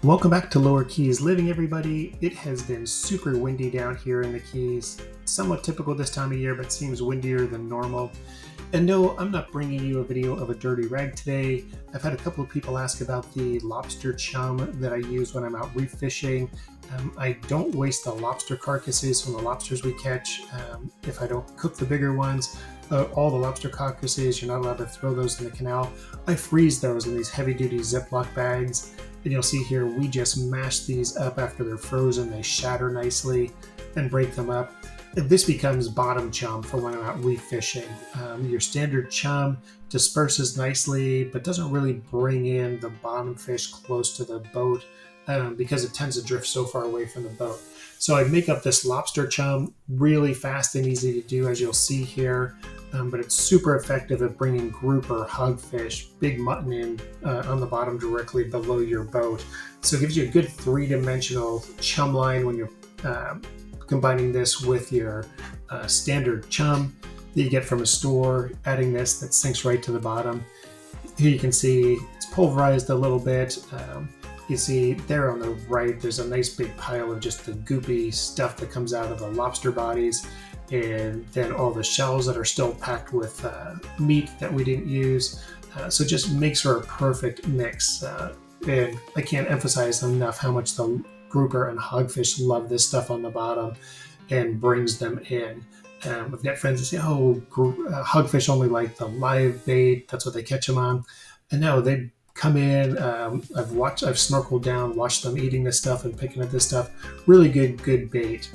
Welcome back to Lower Keys Living, everybody. It has been super windy down here in the Keys. Somewhat typical this time of year, but seems windier than normal. And no, I'm not bringing you a video of a dirty rag today. I've had a couple of people ask about the lobster chum that I use when I'm out reef fishing. I don't waste the lobster carcasses from the lobsters we catch. If I don't cook the bigger ones, all the lobster carcasses, you're not allowed to throw those in the canal. I freeze those in these heavy-duty Ziploc bags. And you'll see here, we just mash these up after they're frozen. They shatter nicely and break them up. This becomes bottom chum for when I'm out reef fishing. Your standard chum disperses nicely, but doesn't really bring in the bottom fish close to the boat because it tends to drift so far away from the boat. So I make up this lobster chum really fast and easy to do, as you'll see here. But it's super effective at bringing grouper, hogfish, big mutton in on the bottom directly below your boat. So it gives you a good three-dimensional chum line when you're combining this with your standard chum that you get from a store, adding this that sinks right to the bottom. Here you can see it's pulverized a little bit. You see there on the right, there's a nice big pile of just the goopy stuff that comes out of the lobster bodies, and then all the shells that are still packed with meat that we didn't use. So it just makes for a perfect mix. And I can't emphasize enough how much the grouper and hogfish love this stuff on the bottom and brings them in. I've got friends that say, hogfish only like the live bait, that's what they catch them on. And no, they come in, I've snorkeled down, watched them eating this stuff and picking up this stuff. Really good bait.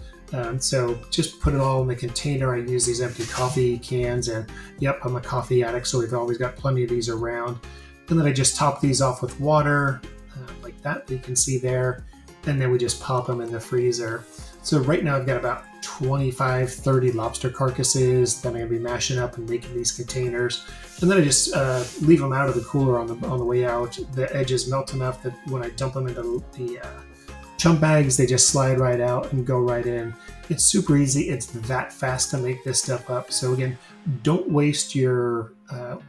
So just put it all in the container. I use these empty coffee cans, and yep, I'm a coffee addict, so we've always got plenty of these around. And then I just top these off with water like that you can see there. And then we just pop them in the freezer. So right now I've got about 25-30 lobster carcasses that I'm going to be mashing up and making these containers. And then I just leave them out of the cooler on the way out. The edges melt enough that when I dump them into the chum bags, they just slide right out and go right in. It's super easy. It's that fast to make this stuff up. So again, don't waste your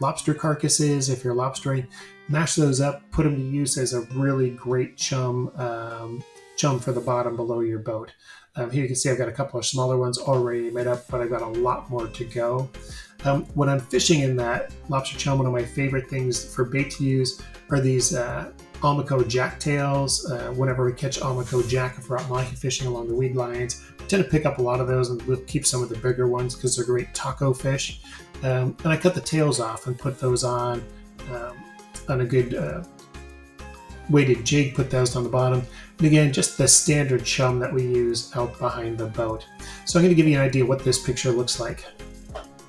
lobster carcasses if you're lobstering. Mash those up, put them to use as a really great chum for the bottom below your boat. Here you can see I've got a couple of smaller ones already made up, but I've got a lot more to go. When I'm fishing in that lobster chum, one of my favorite things for bait to use are these Almaco jacktails. Whenever we catch Almaco jack, if we're out mahi fishing along the weed lines, we tend to pick up a lot of those, and we'll keep some of the bigger ones because they're great taco fish. And I cut the tails off and put those on a good weighted jig, put those on the bottom. And again, just the standard chum that we use out behind the boat. So I'm going to give you an idea what this picture looks like.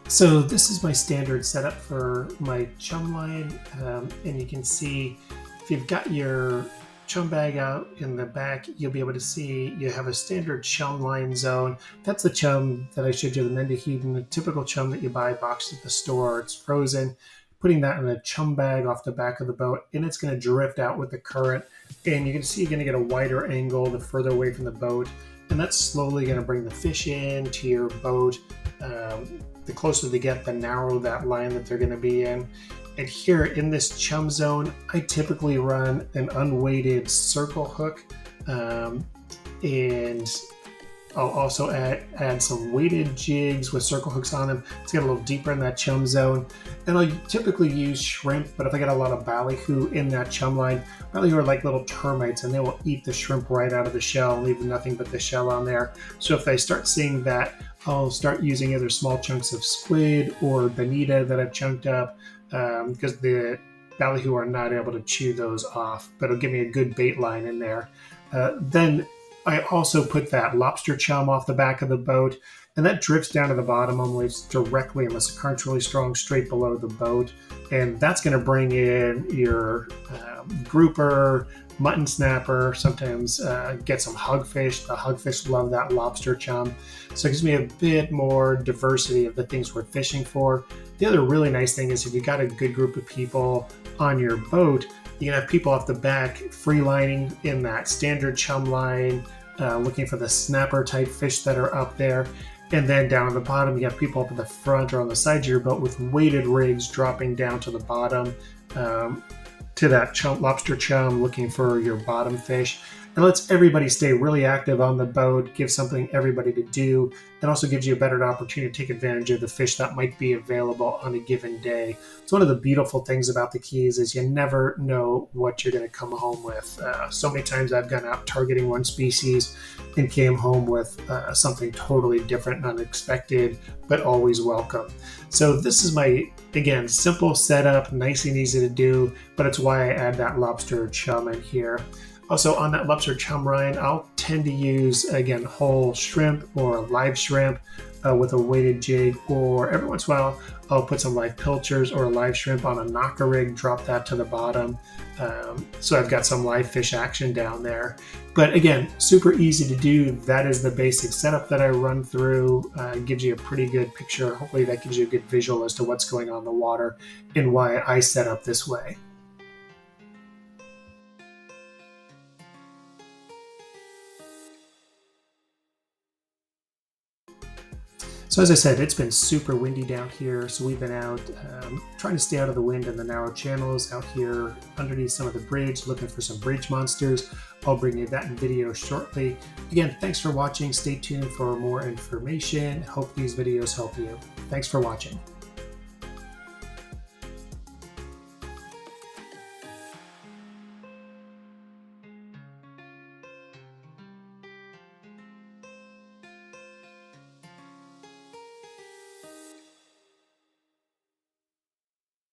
So this is my standard setup for my chum line, and you can see if you've got your chum bag out in the back, you'll be able to see you have a standard chum line zone. That's the chum that I showed you, the Mendeheden, the typical chum that you buy boxed at the store. It's frozen. Putting that in a chum bag off the back of the boat, and it's going to drift out with the current. And you can see you're going to get a wider angle the further away from the boat, and that's slowly going to bring the fish in to your boat. The closer they get, the narrower that line that they're going to be in. And here in this chum zone, I typically run an unweighted circle hook, and I'll also add some weighted jigs with circle hooks on them to get a little deeper in that chum zone. And I'll typically use shrimp, but if I got a lot of ballyhoo in that chum line, ballyhoo are like little termites, and they will eat the shrimp right out of the shell and leave nothing but the shell on there. So if I start seeing that, I'll start using either small chunks of squid or bonita that I've chunked up, because the ballyhoo are not able to chew those off, but it'll give me a good bait line in there. Then I also put that lobster chum off the back of the boat, and that drifts down to the bottom almost directly, unless the current's really strong, straight below the boat. And that's going to bring in your grouper, mutton snapper, sometimes get some hogfish. The hogfish love that lobster chum. So it gives me a bit more diversity of the things we're fishing for. The other really nice thing is if you've got a good group of people on your boat, you can have people off the back free lining in that standard chum line, looking for the snapper type fish that are up there. And then down at the bottom, you have people up at the front or on the side of your boat with weighted rigs dropping down to the bottom. to that lobster chum, looking for your bottom fish. It lets everybody stay really active on the boat, gives something everybody to do, and also gives you a better opportunity to take advantage of the fish that might be available on a given day. It's one of the beautiful things about the Keys is you never know what you're going to come home with. So many times I've gone out targeting one species and came home with something totally different and unexpected, but always welcome. So this is my, again, simple setup, nice and easy to do, but it's why I add that lobster chum in here. Also on that lobster chum, Ryan, I'll tend to use, again, whole shrimp or live shrimp with a weighted jig, or every once in a while I'll put some live pilchards or a live shrimp on a knocker rig, drop that to the bottom. So I've got some live fish action down there. But again, super easy to do. That is the basic setup that I run through. Gives you a pretty good picture. Hopefully that gives you a good visual as to what's going on in the water and why I set up this way. So as I said, it's been super windy down here, so we've been out trying to stay out of the wind in the narrow channels, out here underneath some of the bridge, looking for some bridge monsters. I'll bring you that in video shortly. Again, thanks for watching. Stay tuned for more information. Hope these videos help you. Thanks for watching.